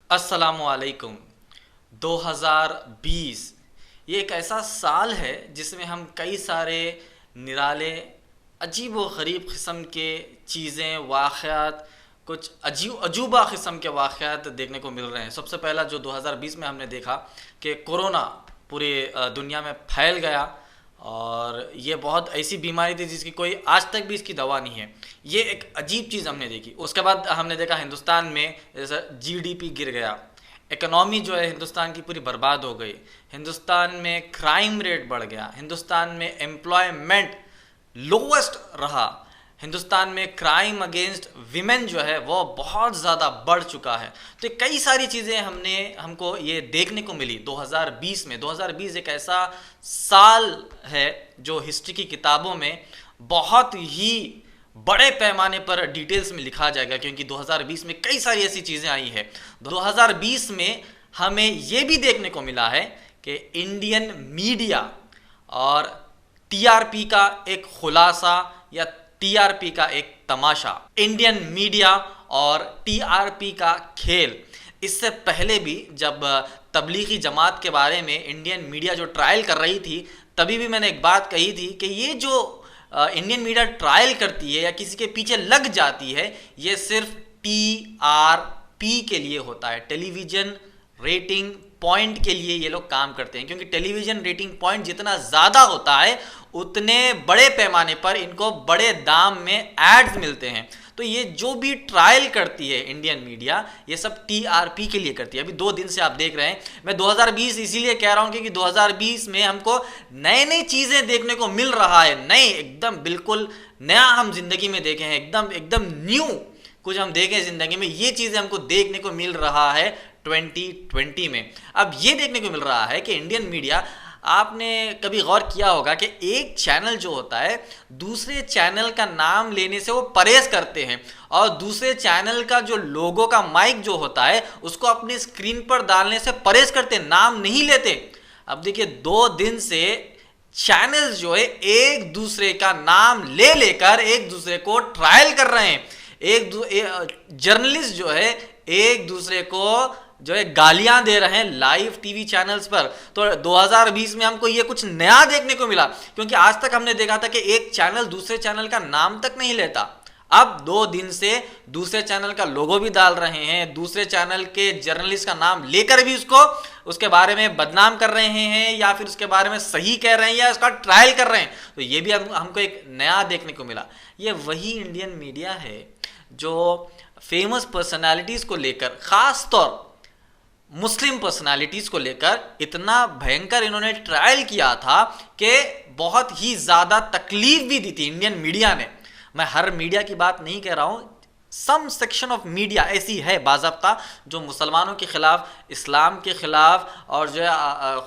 अस्सलामुअलैकुम। 2020 ये एक ऐसा साल है जिसमें हम कई सारे निराले अजीब व गरीब किस्म के चीज़ें वाक़यात कुछ अजूबा किस्म के वाक़यात देखने को मिल रहे हैं। सबसे पहला जो 2020 में हमने देखा कि कोरोना पूरी दुनिया में फैल गया और ये बहुत ऐसी बीमारी थी जिसकी कोई आज तक भी इसकी दवा नहीं है। ये एक अजीब चीज़ हमने देखी। उसके बाद हमने देखा हिंदुस्तान में जैसे जीडीपी गिर गया, इकोनॉमी जो है हिंदुस्तान की पूरी बर्बाद हो गई, हिंदुस्तान में क्राइम रेट बढ़ गया, हिंदुस्तान में एम्प्लॉयमेंट लोवेस्ट रहा, हिंदुस्तान में क्राइम अगेंस्ट विमेन जो है वो बहुत ज़्यादा बढ़ चुका है। तो कई सारी चीज़ें हमको ये देखने को मिली 2020 में। 2020 एक ऐसा साल है जो हिस्ट्री की किताबों में बहुत ही बड़े पैमाने पर डिटेल्स में लिखा जाएगा, क्योंकि 2020 में कई सारी ऐसी चीज़ें आई है। 2020 में हमें ये भी देखने को मिला है कि इंडियन मीडिया और टीआरपी का एक खुलासा या टीआरपी का एक तमाशा, इंडियन मीडिया और टीआरपी का खेल। इससे पहले भी जब तबलीगी जमात के बारे में इंडियन मीडिया जो ट्रायल कर रही थी, तभी भी मैंने एक बात कही थी कि ये जो इंडियन मीडिया ट्रायल करती है या किसी के पीछे लग जाती है, ये सिर्फ टीआरपी के लिए होता है, टेलीविज़न रेटिंग पॉइंट के लिए ये लोग काम करते हैं। क्योंकि टेलीविज़न रेटिंग पॉइंट जितना ज़्यादा होता है उतने बड़े पैमाने पर इनको बड़े दाम में एड्स मिलते हैं। तो ये जो भी ट्रायल करती है इंडियन मीडिया, ये सब टीआरपी के लिए करती है। अभी 2 दिन से आप देख रहे हैं, मैं 2020 इसीलिए कह रहा हूँ क्योंकि 2020 में हमको नए नई चीज़ें देखने को मिल रहा है। नए एकदम बिल्कुल नया हम जिंदगी में देखे हैं, एकदम एकदम न्यू कुछ हम देखें ज़िंदगी में। ये चीज़ें हमको देखने को मिल रहा है 2020 में। अब ये देखने को मिल रहा है कि इंडियन मीडिया, आपने कभी गौर किया होगा कि एक चैनल जो होता है दूसरे चैनल का नाम लेने से वो परहेज करते हैं, और दूसरे चैनल का जो लोगो का माइक जो होता है उसको अपनी स्क्रीन पर डालने से परहेज करते हैं, नाम नहीं लेते। अब देखिए 2 दिन से चैनल्स जो है एक दूसरे का नाम ले लेकर एक दूसरे को ट्रायल कर रहे हैं। जर्नलिस्ट जो है एक दूसरे को जो है गालियां दे रहे हैं लाइव टीवी चैनल्स पर। तो 2020 में हमको ये कुछ नया देखने को मिला, क्योंकि आज तक हमने देखा था कि एक चैनल दूसरे चैनल का नाम तक नहीं लेता। अब 2 दिन से दूसरे चैनल का लोगो भी डाल रहे हैं, दूसरे चैनल के जर्नलिस्ट का नाम लेकर भी उसके बारे में बदनाम कर रहे हैं, या फिर उसके बारे में सही कह रहे हैं, या उसका ट्रायल कर रहे हैं। तो ये भी हमको एक नया देखने को मिला। ये वही इंडियन मीडिया है जो फेमस पर्सनालिटीज़ को लेकर, ख़ास तौर मुस्लिम पर्सनालिटीज़ को लेकर इतना भयंकर इन्होंने ट्रायल किया था कि बहुत ही ज़्यादा तकलीफ भी दी थी इंडियन मीडिया ने। मैं हर मीडिया की बात नहीं कह रहा हूँ, सम सेक्शन ऑफ मीडिया ऐसी है बाज़ाब्ता जो मुसलमानों के ख़िलाफ़, इस्लाम के ख़िलाफ़ और जो है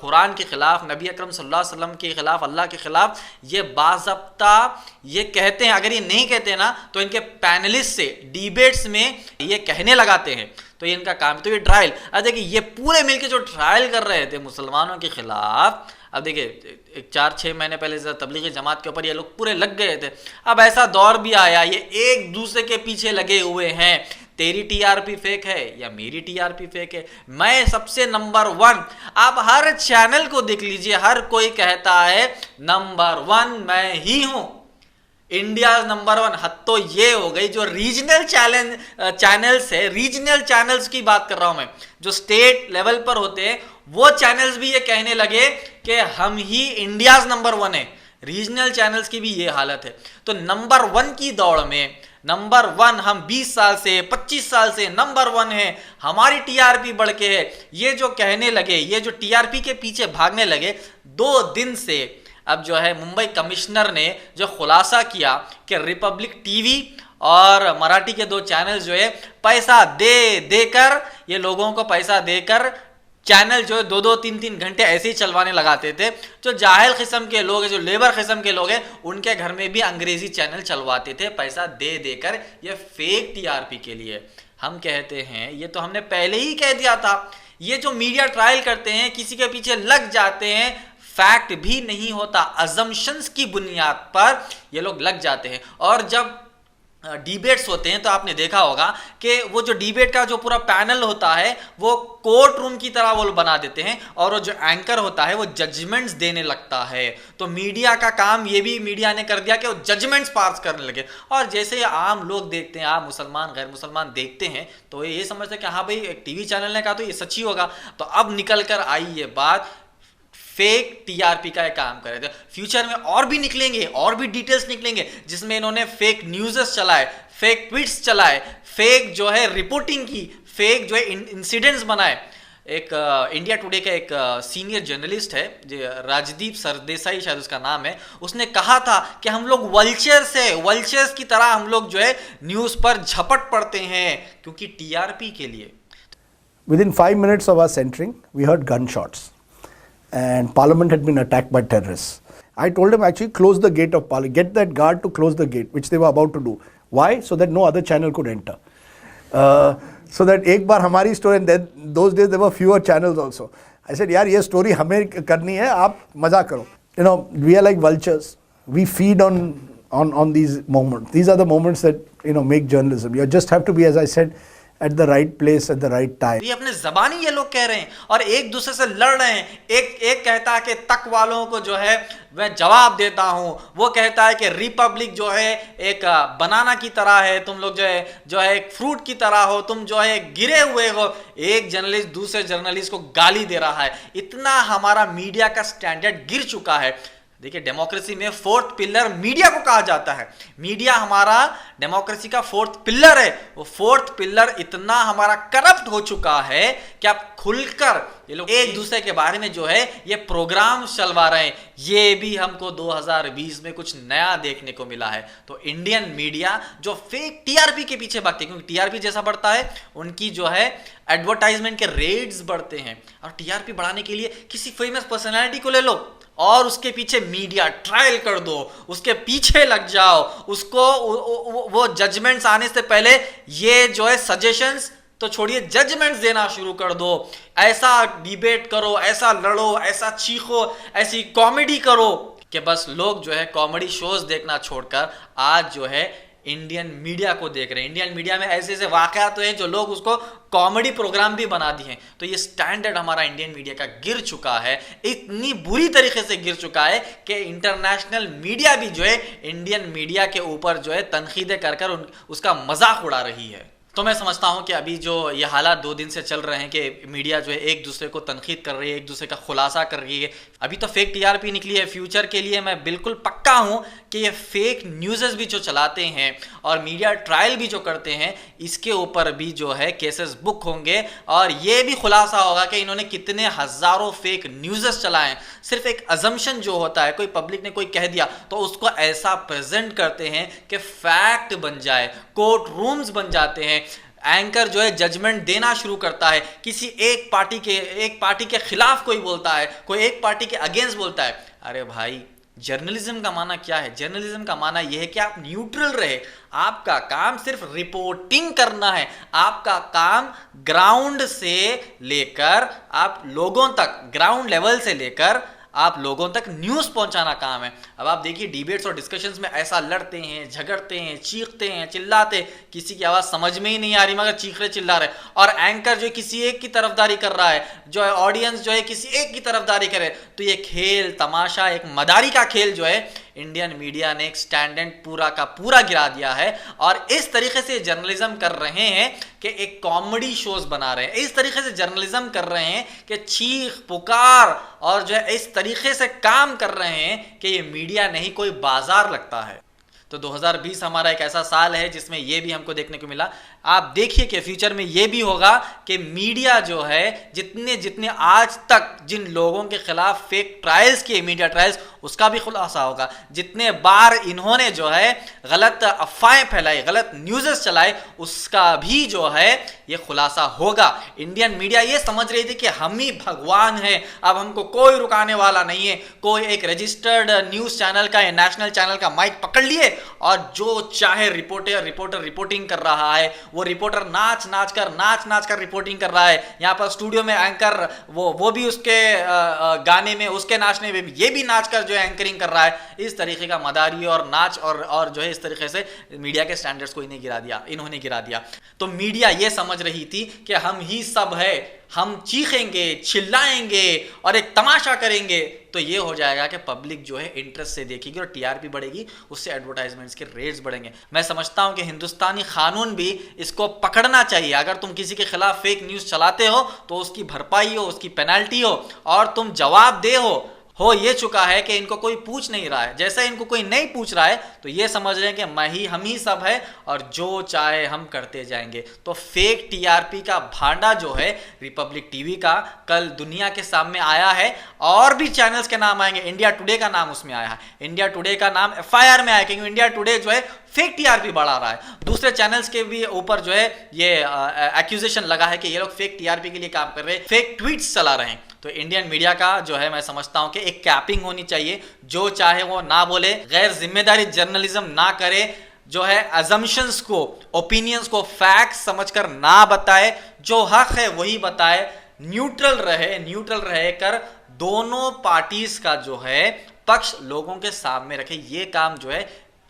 कुरान के ख़िलाफ़, नबी अकरम सल्लल्लाहु अलैहि वसल्लम के ख़िलाफ़, अल्लाह के ख़िलाफ़ ये बाज़ाब्ता ये कहते हैं। अगर ये नहीं कहते ना तो इनके पैनलिस्ट से डिबेट्स में ये कहने लगाते हैं, तो ये इनका काम। तो ये ट्रायल, अब देखिए ये पूरे मिलके जो ट्रायल कर रहे थे मुसलमानों के ख़िलाफ़, अब देखिए 4-6 महीने पहले तबलीगी जमात के ऊपर ये लोग पूरे लग गए थे। अब ऐसा दौर भी आया, ये एक दूसरे के पीछे लगे हुए हैं, तेरी टीआरपी फेक है या मेरी टीआरपी फेक है, मैं सबसे नंबर 1। आप हर चैनल को देख लीजिए, हर कोई कहता है नंबर 1 मैं ही हूँ, इंडिया नंबर 1। हद तो ये हो गई जो रीजनल चैनल्स है, रीजनल चैनल्स की बात कर रहा हूं मैं, जो स्टेट लेवल पर होते हैं, वो चैनल्स भी ये कहने लगे कि हम ही इंडियाज नंबर 1 है। रीजनल चैनल्स की भी ये हालत है। तो नंबर 1 की दौड़ में नंबर 1 हम 20 साल से 25 साल से नंबर 1 है, हमारी टीआरपी बढ़ के है, ये जो कहने लगे, ये जो टीआरपी के पीछे भागने लगे, 2 दिन से अब जो है मुंबई कमिश्नर ने जो खुलासा किया कि रिपब्लिक टीवी और मराठी के 2 चैनल जो है पैसा देकर, ये लोगों को पैसा देकर चैनल जो है 2-2, 3-3 घंटे ऐसे ही चलवाने लगाते थे। जो जाहिल किस्म के लोग हैं, जो लेबर किस्म के लोग हैं, उनके घर में भी अंग्रेजी चैनल चलवाते थे पैसा देकर, ये फेक टीआरपी के लिए। हम कहते हैं, ये तो हमने पहले ही कह दिया था, ये जो मीडिया ट्रायल करते हैं, किसी के पीछे लग जाते हैं, फैक्ट भी नहीं होता, अजम्पशंस की बुनियाद पर ये लोग लग जाते हैं। और जब डिबेट्स होते हैं तो आपने देखा होगा कि वो जो डिबेट का जो पूरा पैनल होता है वो कोर्ट रूम की तरह वो बना देते हैं, और वो जो एंकर होता है वो जजमेंट्स देने लगता है। तो मीडिया का काम ये भी मीडिया ने कर दिया कि वो जजमेंट्स पास करने लगे। और जैसे आम लोग देखते हैं, आप मुसलमान गैर मुसलमान देखते हैं तो ये समझते हैं कि हाँ भाई एक टीवी चैनल ने कहा तो ये सच ही होगा। तो अब निकल कर आई ये बात, फेक टीआरपी का काम कर रहे थे। फ्यूचर में और भी निकलेंगे, और भी डिटेल्स निकलेंगे जिसमें इन्होंने फेक न्यूज़ चलाए, फेक ट्वीट्स चलाए, फेक जो है रिपोर्टिंग की, फेक जो है इंसिडेंट्स बनाए। एक इंडिया टुडे का एक सीनियर जर्नलिस्ट है जो राजदीप सरदेसाई शायद उसका नाम है, उसने कहा था कि हम लोग वल्चर्स है, वल्चर्स की तरह हम लोग जो है न्यूज़ पर झपट पड़ते हैं क्योंकि टीआरपी के लिए। Within 5 minutes of us entering, we heard gunshots. And Parliament had been attacked by terrorists. I told him actually close the gate of Parliament, get that guard to close the gate, which they were about to do. Why? So that no other channel could enter. So that एक बार हमारी story, and then those days there were fewer channels also. I said, यार ये story हमें करनी है, आप मजा करो. You know, we are like vultures. We feed on these moments. These are the moments that, you know, make journalism. You just have to be, as I said, at the right place at the right time. ये अपने जबानी ये लोग कह रहे हैं और एक दूसरे से लड़ रहे हैं। एक कहता है कि तक वालों को जो है मैं जवाब देता हूं, वो कहता है कि रिपब्लिक जो है एक बनाना की तरह है, तुम लोग जो है एक फ्रूट की तरह हो, तुम जो है गिरे हुए हो। एक जर्नलिस्ट दूसरे जर्नलिस्ट को गाली दे रहा है। इतना हमारा मीडिया का स्टैंडर्ड गिर चुका है। देखिए, डेमोक्रेसी में फोर्थ पिलर मीडिया को कहा जाता है। मीडिया हमारा डेमोक्रेसी का फोर्थ पिलर है। वो फोर्थ पिलर इतना हमारा करप्ट हो चुका है कि आप खुलकर ये लोग एक दूसरे के बारे में जो है ये प्रोग्राम चलवा रहे हैं। ये भी हमको 2020 में कुछ नया देखने को मिला है। तो इंडियन मीडिया जो फेक टीआरपी के पीछे भागती है, क्योंकि टीआरपी जैसा बढ़ता है उनकी जो है एडवर्टाइजमेंट के रेट्स बढ़ते हैं। और टीआरपी बढ़ाने के लिए किसी फेमस पर्सनैलिटी को ले लो और उसके पीछे मीडिया ट्रायल कर दो, उसके पीछे लग जाओ, उसको वो जजमेंट्स आने से पहले ये जो है सजेशंस तो छोड़िए, जजमेंट्स देना शुरू कर दो। ऐसा डिबेट करो, ऐसा लड़ो, ऐसा चीखो, ऐसी कॉमेडी करो कि बस लोग जो है कॉमेडी शोज देखना छोड़कर आज जो है इंडियन मीडिया को देख रहे हैं। इंडियन मीडिया में ऐसे ऐसे वाकयात तो हैं जो लोग उसको कॉमेडी प्रोग्राम भी बना दिए हैं। तो ये स्टैंडर्ड हमारा इंडियन मीडिया का गिर चुका है, इतनी बुरी तरीके से गिर चुका है कि इंटरनेशनल मीडिया भी जो है इंडियन मीडिया के ऊपर जो है तनकीदें कर कर उसका मजाक उड़ा रही है। तो मैं समझता हूं कि अभी जो ये हालात 2 दिन से चल रहे हैं कि मीडिया जो है एक दूसरे को तनकीद कर रही है, एक दूसरे का खुलासा कर रही है। अभी तो फेक टीआरपी निकली है। फ्यूचर के लिए मैं बिल्कुल पक्का हूं कि ये फेक न्यूज़ भी जो चलाते हैं और मीडिया ट्रायल भी जो करते हैं, इसके ऊपर भी जो है केसेस बुक होंगे और ये भी खुलासा होगा कि इन्होंने कितने हज़ारों फेक न्यूज़ चलाए। सिर्फ एक अजम्पशन जो होता है, कोई पब्लिक ने कोई कह दिया तो उसको ऐसा प्रेजेंट करते हैं कि फैक्ट बन जाए, कोर्ट रूम्स बन जाते हैं। एंकर जो है जजमेंट देना शुरू करता है, किसी एक पार्टी के खिलाफ कोई बोलता है, कोई एक पार्टी के अगेंस्ट बोलता है। अरे भाई, जर्नलिज्म का माना क्या है? जर्नलिज्म का माना यह है कि आप न्यूट्रल रहे। आपका काम सिर्फ रिपोर्टिंग करना है। आपका काम ग्राउंड से लेकर आप लोगों तक, ग्राउंड लेवल से लेकर आप लोगों तक न्यूज़ पहुंचाना काम है। अब आप देखिए डिबेट्स और डिस्कशंस में ऐसा लड़ते हैं, झगड़ते हैं, चीखते हैं, चिल्लाते, किसी की आवाज़ समझ में ही नहीं आ रही मगर चीख रहे चिल्ला रहे। और एंकर जो किसी एक की तरफदारी कर रहा है, जो है ऑडियंस जो है किसी एक की तरफदारी करे। तो ये खेल तमाशा, एक मदारी का खेल जो है इंडियन मीडिया ने एक स्टैंडर्ड पूरा का पूरा गिरा दिया है। और इस तरीके से जर्नलिज्म कर रहे हैं कि एक कॉमेडी शोज बना रहे हैं। इस तरीके से जर्नलिज्म कर रहे हैं कि चीख पुकार और जो है इस तरीके से काम कर रहे हैं कि ये मीडिया नहीं कोई बाजार लगता है। तो 2020 हमारा एक ऐसा साल है जिसमें ये भी हमको देखने को मिला। आप देखिए कि फ्यूचर में ये भी होगा कि मीडिया जो है जितने आज तक जिन लोगों के खिलाफ फेक ट्रायल्स किए, मीडिया ट्रायल्स, उसका भी खुलासा होगा। जितने बार इन्होंने जो है गलत अफवाहें फैलाई, गलत न्यूज़ चलाए, उसका भी जो है ये खुलासा होगा। इंडियन मीडिया ये समझ रही थी कि हम ही भगवान हैं, अब हमको कोई रुकाने वाला नहीं है। कोई एक रजिस्टर्ड न्यूज़ चैनल का या नेशनल चैनल का माइक पकड़ लिए और जो चाहे रिपोर्टर रिपोर्टिंग कर रहा है, वो रिपोर्टर नाच नाच कर रिपोर्टिंग कर रहा है। यहाँ पर स्टूडियो में एंकर वो भी उसके गाने में, उसके नाचने में ये भी नाच कर जो है एंकरिंग कर रहा है। इस तरीके का मदारी और नाच और जो है इस तरीके से मीडिया के स्टैंडर्ड्स को इन्होंने गिरा दिया। तो मीडिया ये समझ रही थी कि हम ही सब है, हम चीखेंगे, चिल्लाएंगे और एक तमाशा करेंगे तो ये हो जाएगा कि पब्लिक जो है इंटरेस्ट से देखेगी और टीआरपी बढ़ेगी, उससे एडवर्टाइजमेंट्स के रेट्स बढ़ेंगे। मैं समझता हूं कि हिंदुस्तानी कानून भी इसको पकड़ना चाहिए। अगर तुम किसी के खिलाफ फेक न्यूज़ चलाते हो तो उसकी भरपाई हो, उसकी पेनल्टी हो और तुम जवाबदेह हो ये चुका है कि इनको कोई पूछ नहीं रहा है। जैसे इनको कोई नहीं पूछ रहा है तो ये समझ रहे हैं कि हम ही सब है और जो चाहे हम करते जाएंगे। तो फेक टीआरपी का भांडा जो है रिपब्लिक टीवी का कल दुनिया के सामने आया है और भी चैनल्स के नाम आएंगे। इंडिया टुडे का नाम उसमें आया है, इंडिया टुडे का नाम एफआईआर में आया क्योंकि इंडिया टुडे जो है फेक टीआरपी बढ़ा रहा है। दूसरे चैनल्स के भी ऊपर जो है ये एक्यूजेशन लगा है कि ये लोग फेक टीआरपी के लिए काम कर रहे हैं, फेक ट्वीट्स चला रहे हैं। तो इंडियन मीडिया का जो है मैं समझता हूं कि एक कैपिंग होनी चाहिए, जो चाहे वो ना बोले, गैर जिम्मेदारी जर्नलिज्म ना करे, जो है अजम्पशंस को, ओपिनियंस को फैक्ट समझकर ना बताए, जो हक है वही बताए, न्यूट्रल रहे कर दोनों पार्टीज का जो है पक्ष लोगों के सामने रखे। ये काम जो है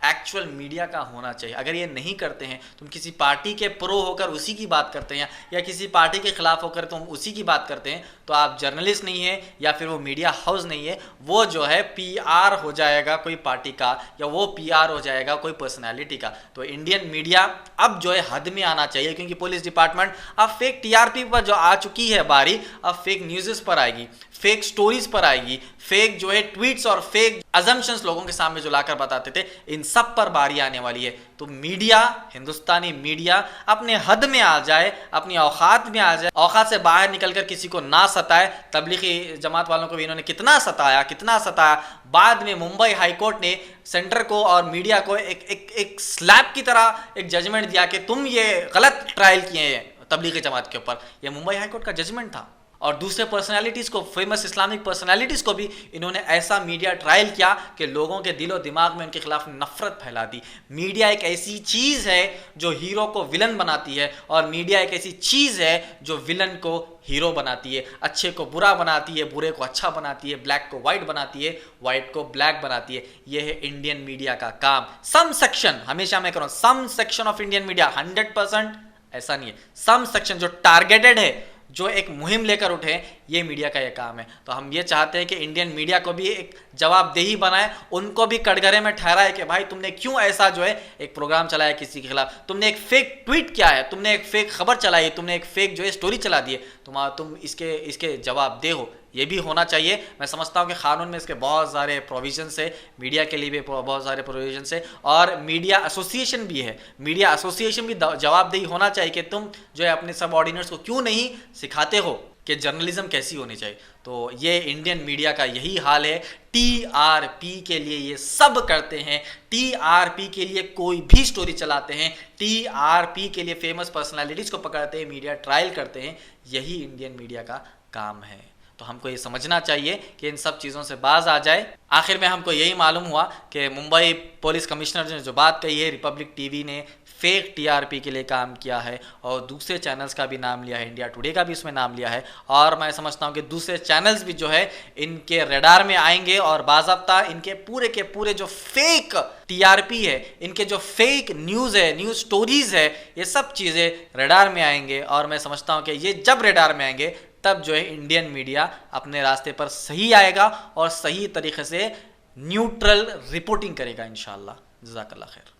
एक्चुअल मीडिया का होना चाहिए। अगर ये नहीं करते हैं, तुम किसी पार्टी के प्रो होकर उसी की बात करते हैं या किसी पार्टी के खिलाफ होकर तुम उसी की बात करते हैं, तो आप जर्नलिस्ट नहीं है या फिर वो मीडिया हाउस नहीं है, वो जो है पीआर हो जाएगा कोई पार्टी का या वो पीआर हो जाएगा कोई पर्सनैलिटी का। तो इंडियन मीडिया अब जो है हद में आना चाहिए क्योंकि पुलिस डिपार्टमेंट अब फेक टीआरपी पर जो आ चुकी है बारी, अब फेक न्यूज़ पर आएगी, फेक स्टोरीज पर आएगी, फेक जो है ट्वीट्स और फेक अजम्पशंस लोगों के सामने जो लाकर बताते थे, इन सब पर बारी आने वाली है। तो मीडिया, हिंदुस्तानी मीडिया अपने हद में आ जाए, अपनी औकात में आ जाए, औकात से बाहर निकलकर किसी को ना सताए। तबलीगी जमात वालों को भी इन्होंने कितना सताया। बाद में मुंबई हाईकोर्ट ने सेंटर को और मीडिया को एक स्लैब की तरह एक जजमेंट दिया कि तुम ये गलत ट्रायल किए हैं तबलीगी जमात के ऊपर। यह मुंबई हाईकोर्ट का जजमेंट था। और दूसरे पर्सनालिटीज़ को, फेमस इस्लामिक पर्सनालिटीज़ को भी इन्होंने ऐसा मीडिया ट्रायल किया कि लोगों के दिलो दिमाग में उनके खिलाफ नफरत फैला दी। मीडिया एक ऐसी चीज़ है जो हीरो को विलन बनाती है और मीडिया एक ऐसी चीज़ है जो विलन को हीरो बनाती है, अच्छे को बुरा बनाती है, बुरे को अच्छा बनाती है, ब्लैक को वाइट बनाती है, वाइट को ब्लैक बनाती है। यह है इंडियन मीडिया का काम। सम सेक्शन, हमेशा मैं कह रहा हूँ, सम सेक्शन ऑफ इंडियन मीडिया, 100% ऐसा नहीं है, सम सेक्शन जो टारगेटेड है, जो एक मुहिम लेकर उठे, ये मीडिया का ये काम है। तो हम ये चाहते हैं कि इंडियन मीडिया को भी एक जवाबदेही बनाए, उनको भी कटघरे में ठहराए कि भाई तुमने क्यों ऐसा जो है एक प्रोग्राम चलाया किसी के खिलाफ, तुमने एक फेक ट्वीट किया है, तुमने एक फेक खबर चलाई, तुमने एक फेक जो है स्टोरी चला दी है, तुम इसके जवाबदेह हो। ये भी होना चाहिए। मैं समझता हूँ कि कानून में इसके बहुत सारे प्रोविजंस है, मीडिया के लिए भी बहुत सारे प्रोविजंस है और मीडिया एसोसिएशन भी है। मीडिया एसोसिएशन भी जवाबदेही होना चाहिए कि तुम जो है अपने सब ऑर्डिनेंस को क्यों नहीं सिखाते हो कि जर्नलिज्म कैसी होनी चाहिए। तो ये इंडियन मीडिया का यही हाल है। टीआरपी के लिए ये सब करते हैं, टीआरपी के लिए कोई भी स्टोरी चलाते हैं, टीआरपी के लिए फेमस पर्सनालिटीज़ को पकड़ते हैं, मीडिया ट्रायल करते हैं। यही इंडियन मीडिया का काम है। तो हमको ये समझना चाहिए कि इन सब चीज़ों से बाज आ जाए। आखिर में हमको यही मालूम हुआ कि मुंबई पुलिस कमिश्नर ने जो बात कही है, रिपब्लिक टीवी ने फेक टीआरपी के लिए काम किया है और दूसरे चैनल्स का भी नाम लिया है, इंडिया टुडे का भी उसमें नाम लिया है। और मैं समझता हूँ कि दूसरे चैनल्स भी जो है इनके रडार में आएंगे और बाज़ाब्ता इनके पूरे के पूरे जो फेक टीआरपी है, इनके जो फेक न्यूज़ है, न्यूज़ स्टोरीज़ है, ये सब चीज़ें रडार में आएंगे। और मैं समझता हूँ कि ये जब रडार में आएंगे तब जो है इंडियन मीडिया अपने रास्ते पर सही आएगा और सही तरीके से न्यूट्रल रिपोर्टिंग करेगा इंशाअल्लाह। जज़ाकल्लाह खैर।